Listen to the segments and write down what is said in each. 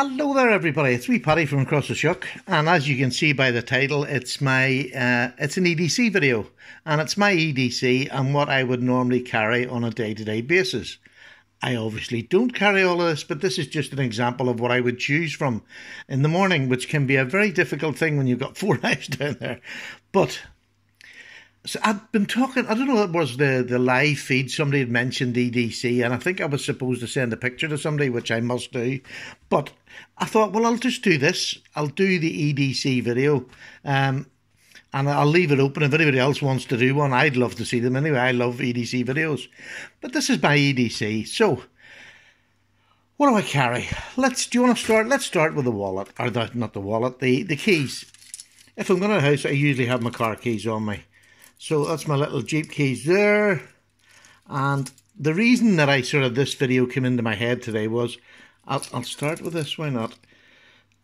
Hello there, everybody. It's me, Paddy from Across the Shuck, and as you can see by the title, it's an EDC video, and it's my EDC and what I would normally carry on a day-to-day basis. I obviously don't carry all of this, but this is just an example of what I would choose from in the morning, which can be a very difficult thing when you've got 4 knives down there. But so I've been talking, I don't know, it was the live feed, somebody had mentioned EDC, and I think I was supposed to send a picture to somebody, which I must do. But I thought, well, I'll just do this. I'll do the EDC video, and I'll leave it open. If anybody else wants to do one, I'd love to see them anyway. I love EDC videos. But this is my EDC. So, what do I carry? Do you want to start? Let's start with the wallet, or not the wallet, the keys. If I'm going to a house, I usually have my car keys on me. So that's my little Jeep keys there. And the reason that this video came into my head today was, I'll start with this, why not?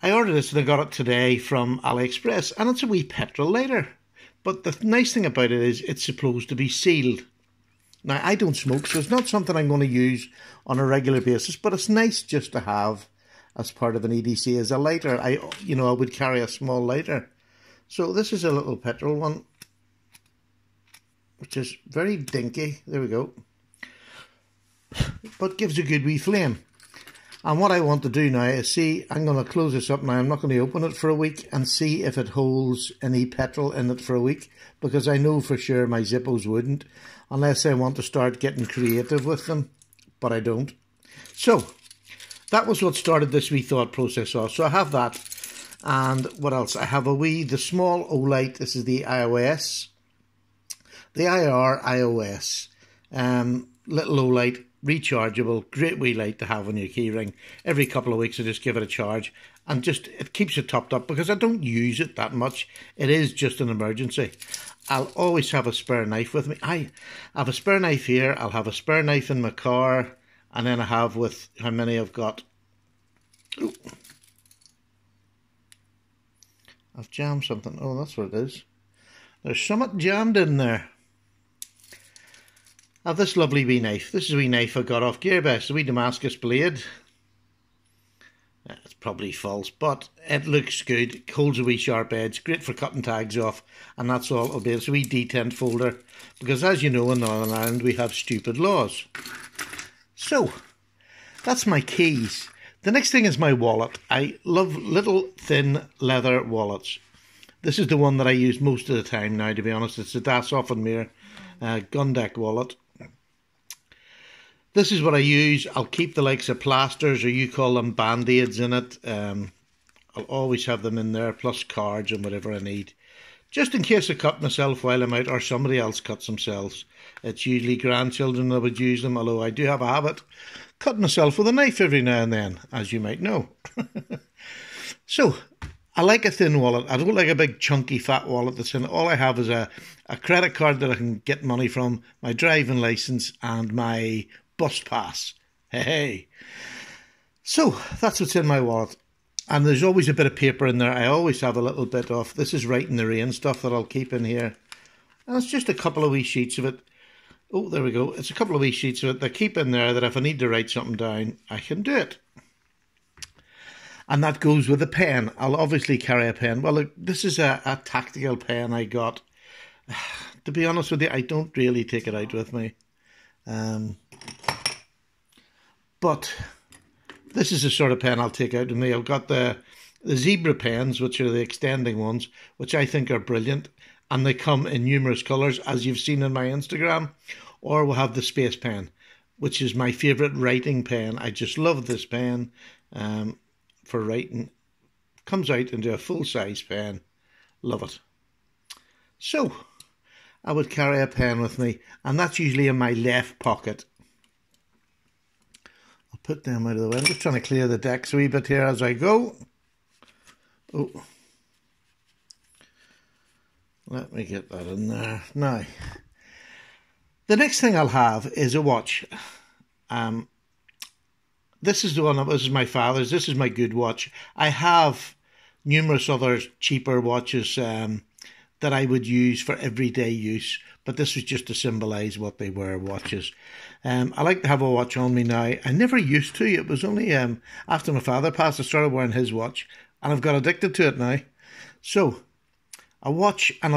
I ordered this and I got it today from AliExpress, and it's a wee petrol lighter. But the nice thing about it is it's supposed to be sealed. Now, I don't smoke, so it's not something I'm going to use on a regular basis, but it's nice just to have as part of an EDC as a lighter. I would carry a small lighter. So this is a little petrol one, which is very dinky. There we go. But gives a good wee flame. And what I want to do now is see, I'm going to close this up now. I'm not going to open it for a week and see if it holds any petrol in it for a week, because I know for sure my Zippos wouldn't, unless I want to start getting creative with them, but I don't. So, that was what started this wee thought process off. So I have that. And what else? I have the small Olight. This is the iOS. The IR iOS. Little Olight. Rechargeable, great wee light to have on your keyring. Every couple of weeks I just give it a charge, and just it keeps it topped up because I don't use it that much. It is just an emergency. I'll always have a spare knife with me. I have a spare knife here, I'll have a spare knife in my car, and then I have with how many I've got. Ooh. I've jammed something. Oh, that's what it is. There's something jammed in there. I have this lovely wee knife. This is a wee knife I got off Gearbest, a wee Damascus blade. It's probably false, but it looks good. It holds a wee sharp edge, great for cutting tags off, and that's all it'll be. It's a wee detent folder, because as you know, in Northern Ireland we have stupid laws. So, that's my keys. The next thing is my wallet. I love little thin leather wallets. This is the one that I use most of the time now, to be honest. It's a Das Offenmeer Gundeck wallet. This is what I use. I'll keep the likes of plasters, or you call them band-aids, in it. I'll always have them in there, plus cards and whatever I need. Just in case I cut myself while I'm out, or somebody else cuts themselves. It's usually grandchildren that would use them, although I do have a habit cutting myself with a knife every now and then, as you might know. So, I like a thin wallet. I don't like a big chunky fat wallet that's in it. All I have is a credit card that I can get money from, my driving licence, and my bus pass. Hey. So, that's what's in my wallet. And there's always a bit of paper in there. I always have a little bit of, this is Write in the Rain stuff that I'll keep in here. And it's just a couple of wee sheets of it. Oh, there we go. It's a couple of wee sheets of it that I keep in there, that if I need to write something down, I can do it. And that goes with a pen. I'll obviously carry a pen. Well, look, this is a tactical pen I got. To be honest with you, I don't really take it out with me. But this is the sort of pen I'll take out with me. I've got the zebra pens, which are the extending ones, which I think are brilliant. And they come in numerous colours, as you've seen on my Instagram. Or we'll have the space pen, which is my favourite writing pen. I just love this pen for writing. Comes out into a full-size pen. Love it. So, I would carry a pen with me, and that's usually in my left pocket. I'll put them out of the way. I'm just trying to clear the decks a wee bit here as I go. Oh. Let me get that in there. Now, the next thing I'll have is a watch. This is the one, this is my father's. This is my good watch. I have numerous other cheaper watches that that I would use for everyday use, but this was just to symbolise what they were, watches. I like to have a watch on me now. I never used to. It was only after my father passed, I started wearing his watch, and I've got addicted to it now. So, a watch and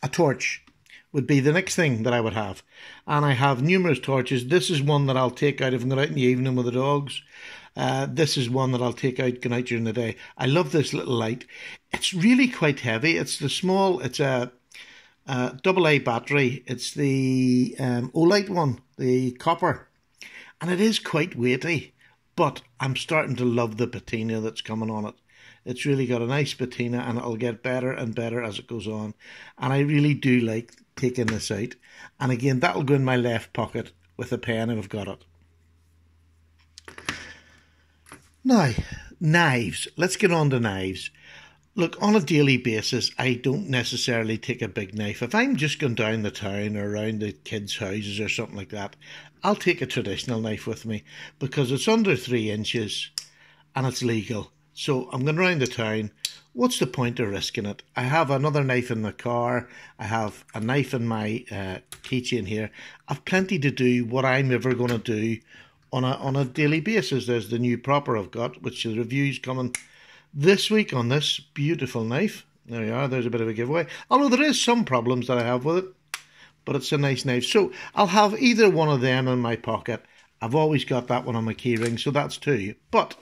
a torch would be the next thing that I would have. And I have numerous torches. This is one that I'll take out if I'm going out in the evening with the dogs. This is one that I'll take out, going out during the day. I love this little light. It's really quite heavy. It's a AA battery. It's the Olight one, the copper. And it is quite weighty, but I'm starting to love the patina that's coming on it. It's really got a nice patina, and it'll get better and better as it goes on. And I really do like taking this out. And again, that'll go in my left pocket with a pen if I've got it. Now, knives. Let's get on to knives. Look, on a daily basis, I don't necessarily take a big knife. If I'm just going down the town or around the kids' houses or something like that, I'll take a traditional knife with me because it's under 3 inches and it's legal. So I'm going around the town. What's the point of risking it? I have another knife in the car. I have a knife in my keychain here. I've plenty to do what I'm ever going to do on a daily basis. There's the new Proper I've got, which the review's coming this week on this beautiful knife. There you are. There's a bit of a giveaway. Although there is some problems that I have with it, but it's a nice knife. So I'll have either one of them in my pocket. I've always got that one on my key ring, so that's 2. But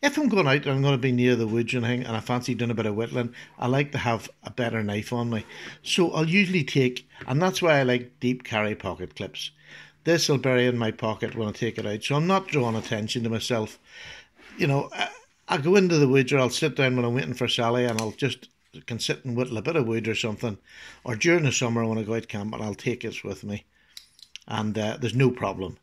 if I'm going out and I'm going to be near the woods and I fancy doing a bit of whittling, I like to have a better knife on me. So I'll usually take, and that's why I like deep carry pocket clips. This I'll bury in my pocket when I take it out, so I'm not drawing attention to myself. You know, I'll go into the woods, or I'll sit down when I'm waiting for Sally, and can sit and whittle a bit of wood or something. Or during the summer when I go out camping, I'll take it with me. And there's no problem.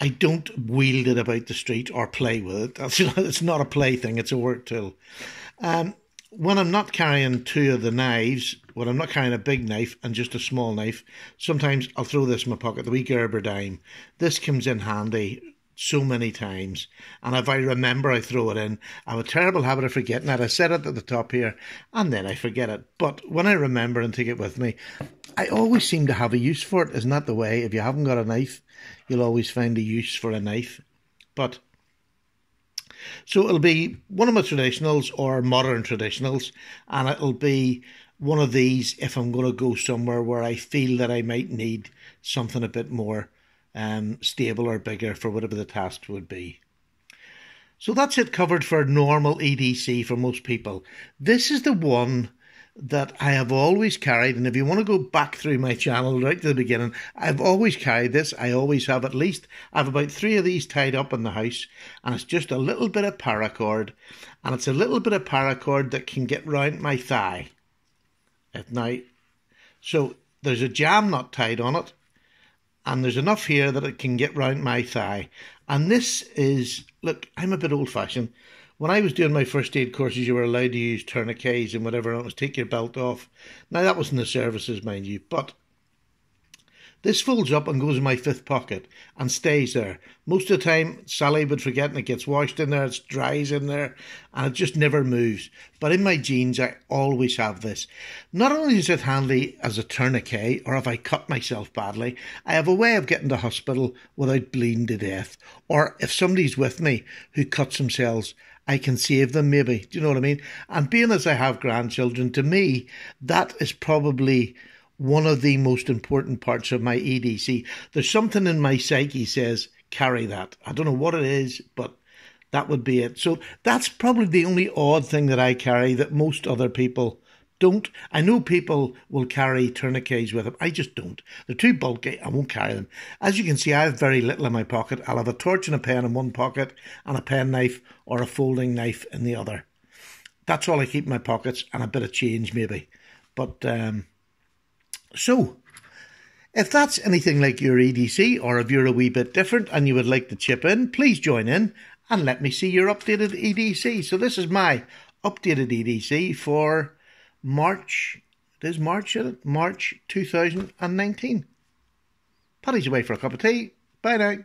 I don't wield it about the street or play with it. It's not a play thing, it's a work tool. When I'm not carrying 2 of the knives, when I'm not carrying a big knife and just a small knife, sometimes I'll throw this in my pocket, the wee Gerber dime. This comes in handy so many times, and if I remember, I throw it in. I have a terrible habit of forgetting that. I set it at the top here, and then I forget it. But when I remember and take it with me, I always seem to have a use for it. Isn't that the way? If you haven't got a knife, you'll always find a use for a knife. But so it'll be one of my traditionals or modern traditionals, and it'll be one of these if I'm going to go somewhere where I feel that I might need something a bit more stable or bigger for whatever the task would be. So that's it covered for normal EDC for most people. This is the one that I have always carried, and if you want to go back through my channel right to the beginning, I've always carried this. I always have at least, I have about 3 of these tied up in the house, and it's just a little bit of paracord, and it's a little bit of paracord that can get round my thigh at night. So there's a jam nut tied on it, and there's enough here that it can get round my thigh. And this is, look, I'm a bit old-fashioned. When I was doing my first aid courses, you were allowed to use tourniquets and whatever, and it was take your belt off. Now, that was in the services, mind you, but this folds up and goes in my 5th pocket and stays there. Most of the time, Sally would forget, and it gets washed in there, it dries in there, and it just never moves. But in my jeans, I always have this. Not only is it handy as a tourniquet, or if I cut myself badly, I have a way of getting to hospital without bleeding to death. Or if somebody's with me who cuts themselves, I can save them maybe. Do you know what I mean? And being as I have grandchildren, to me, that is probably one of the most important parts of my EDC. There's something in my psyche says, carry that. I don't know what it is, but that would be it. So that's probably the only odd thing that I carry that most other people don't. I know people will carry tourniquets with them. I just don't. They're too bulky. I won't carry them. As you can see, I have very little in my pocket. I'll have a torch and a pen in one pocket and a pen knife or a folding knife in the other. That's all I keep in my pockets, and a bit of change maybe. But so, if that's anything like your EDC, or if you're a wee bit different and you would like to chip in, please join in and let me see your updated EDC. So this is my updated EDC for March. It is March, isn't it? March 2019. Paddy's away for a cup of tea. Bye now.